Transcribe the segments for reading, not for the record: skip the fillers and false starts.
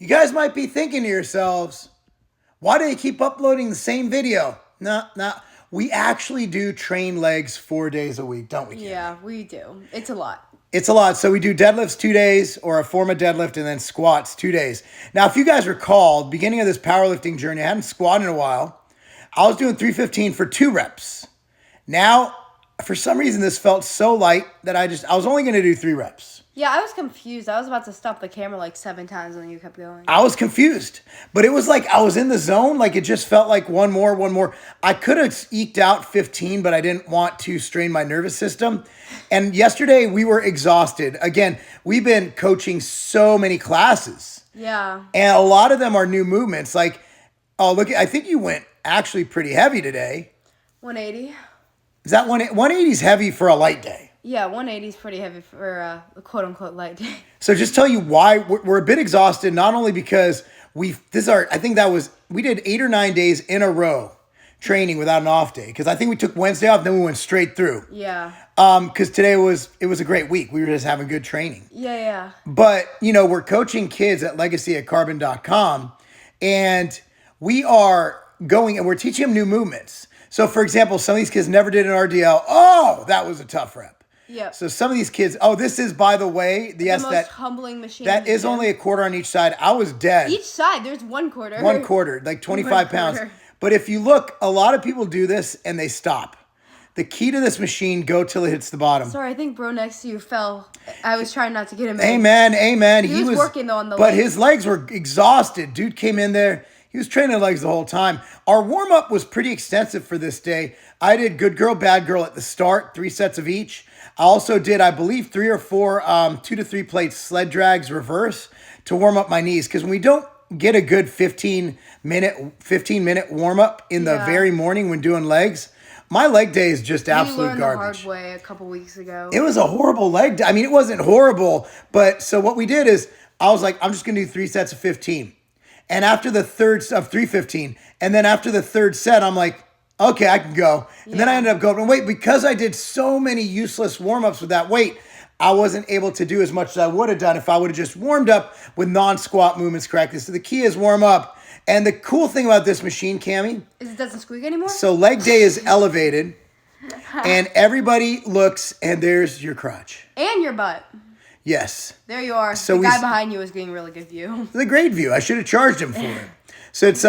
You guys might be thinking to yourselves, why do they keep uploading the same video? No. We actually do train legs 4 days a week, don't we, Kim? Yeah, we do. It's a lot. It's a lot. So we do deadlifts 2 days or a form of deadlift and then squats 2 days. Now, if you guys recall, beginning of this powerlifting journey, I hadn't squatted in a while. I was doing 315 for 2 reps. Now, for some reason, this felt so light that I was only going to do 3 reps. Yeah, I was confused. I was about to stop the camera like 7 times and then you kept going. I was confused, but it was like I was in the zone. Like it just felt like one more. I could have eked out 15, but I didn't want to strain my nervous system. And yesterday we were exhausted. Again, we've been coaching so many classes. Yeah. And a lot of them are new movements. Like, oh, look, I think you went actually pretty heavy today. 180. Is that 180 is heavy for a light day? Yeah, 180 is pretty heavy for a quote-unquote light day. So just tell you why we're a bit exhausted, not only because we did 8 or 9 days in a row training without an off day. Because I think we took Wednesday off, then we went straight through. Yeah. Because today it was a great week. We were just having good training. Yeah. But, we're coaching kids at legacyatcarbon.com, and we are going and we're teaching them new movements. So, for example, some of these kids never did an RDL. Oh, that was a tough rep. Yeah. So some of these kids, this is, by the way, the most humbling machine. That is only a quarter on each side. I was dead. Each side, there's 1 quarter. 1 quarter, like 25 pounds. But if you look, a lot of people do this and they stop. The key to this machine, go till it hits the bottom. Sorry, I think bro next to you fell. I was trying not to get him in. Amen. He was working though on the legs. But his legs were exhausted. Dude came in there. He was training legs the whole time. Our warm-up was pretty extensive for this day. I did good girl, bad girl at the start, 3 sets of each. I also did, I believe, 3 or 4 2 to 3 plate sled drags reverse to warm up my knees. Because when we don't get a good 15-minute warm-up in the very morning when doing legs, my leg day is just absolute garbage. The hard way a couple weeks ago. It was a horrible leg day. I mean, it wasn't horrible, but so what we did is I was like, I'm just going to do 3 sets of 15. And after the third of 315, and then after the third set, I'm like, okay, I can go. And then I ended up going, wait, because I did so many useless warm-ups with that weight, I wasn't able to do as much as I would have done if I would have just warmed up with non-squat movements correctly. So the key is warm up. And the cool thing about this machine, Cammie, is it doesn't squeak anymore? So leg day is elevated, and everybody looks, and there's your crotch. And your butt. Yes. There you are. So the guy behind you is getting really good view. It's a great view. I should have charged him for it. So it's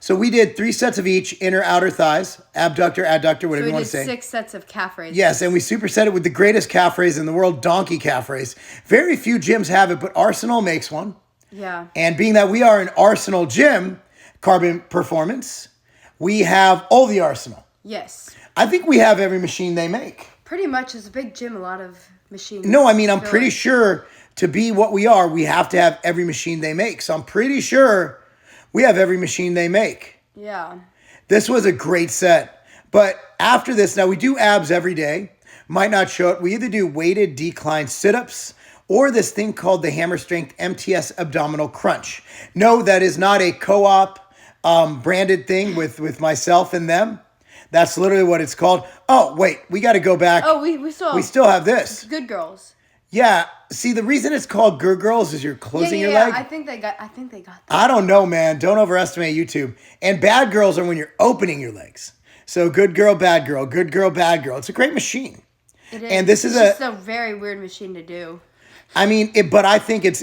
so we did 3 sets of each, inner, outer thighs, abductor, adductor, whatever you want to say. So we did 6 sets of calf raises. Yes, and we superset it with the greatest calf raise in the world, donkey calf raise. Very few gyms have it, but Arsenal makes one. Yeah. And being that we are an Arsenal gym, Carbon Performance, we have all the Arsenal. Yes. I think we have every machine they make. Pretty much. It's a big gym, a lot of machines. No, I mean, I'm pretty sure to be what we are, we have to have every machine they make. So I'm pretty sure we have every machine they make. Yeah. This was a great set. But after this, now we do abs every day. Might not show it. We either do weighted decline sit-ups or this thing called the Hammer Strength MTS Abdominal Crunch. No, that is not a co-op branded thing with myself and them. That's literally what it's called. Oh, wait, we got to go back. Oh, we still have this. Good girls. Yeah. See, the reason it's called Good Girls is you're closing your leg. I think they got that. I don't know, man. Don't overestimate YouTube. And bad girls are when you're opening your legs. So good girl, bad girl, good girl, bad girl. It's a great machine. It is. And this is just a very weird machine to do. I mean, but I think it's,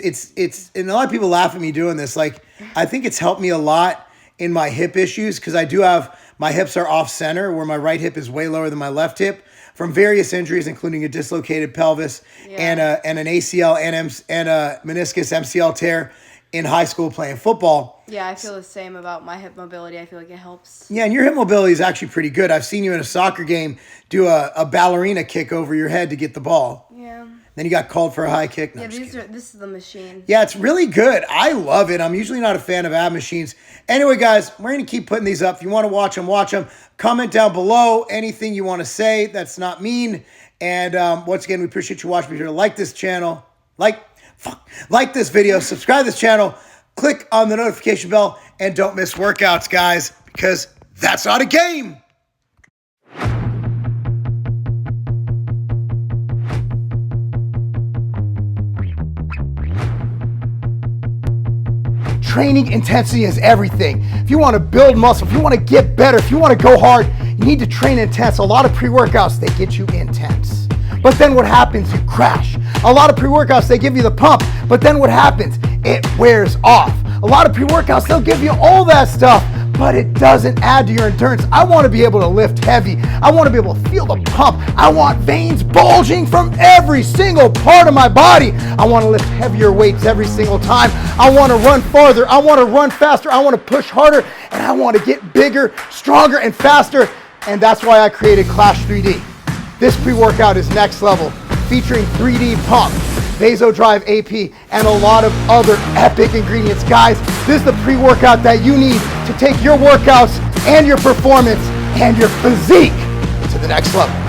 and a lot of people laugh at me doing this. Like, I think it's helped me a lot in my hip issues because I do have, my hips are off center where my right hip is way lower than my left hip from various injuries, including a dislocated pelvis and an ACL and a meniscus MCL tear in high school playing football. Yeah, I feel the same about my hip mobility. I feel like it helps. Yeah, and your hip mobility is actually pretty good. I've seen you in a soccer game do a ballerina kick over your head to get the ball. Yeah. Then you got called for a high kick. No, this is the machine. Yeah, it's really good. I love it. I'm usually not a fan of ab machines. Anyway, guys, we're going to keep putting these up. If you want to watch them, watch them. Comment down below anything you want to say that's not mean. And once again, we appreciate you watching. Be sure to like this channel. Like this video. Subscribe to this channel. Click on the notification bell. And don't miss workouts, guys, because that's not a game. training intensity is everything. If you want to build muscle, if you want to get better, if you want to go hard, you need to train intense. A lot of pre-workouts, they get you intense. But then what happens? You crash. A lot of pre-workouts, they give you the pump, but then what happens? It wears off. A lot of pre-workouts, they'll give you all that stuff, but it doesn't add to your endurance. I want to be able to lift heavy. I want to be able to feel the pump. I want veins bulging from every single part of my body. I want to lift heavier weights every single time. I want to run farther. I want to run faster. I want to push harder, and I want to get bigger, stronger, and faster. And that's why I created Clash 3D. This pre-workout is next level, featuring 3D pump, Vasodrive AP, and a lot of other epic ingredients. Guys, this is the pre-workout that you need to take your workouts and your performance and your physique to the next level.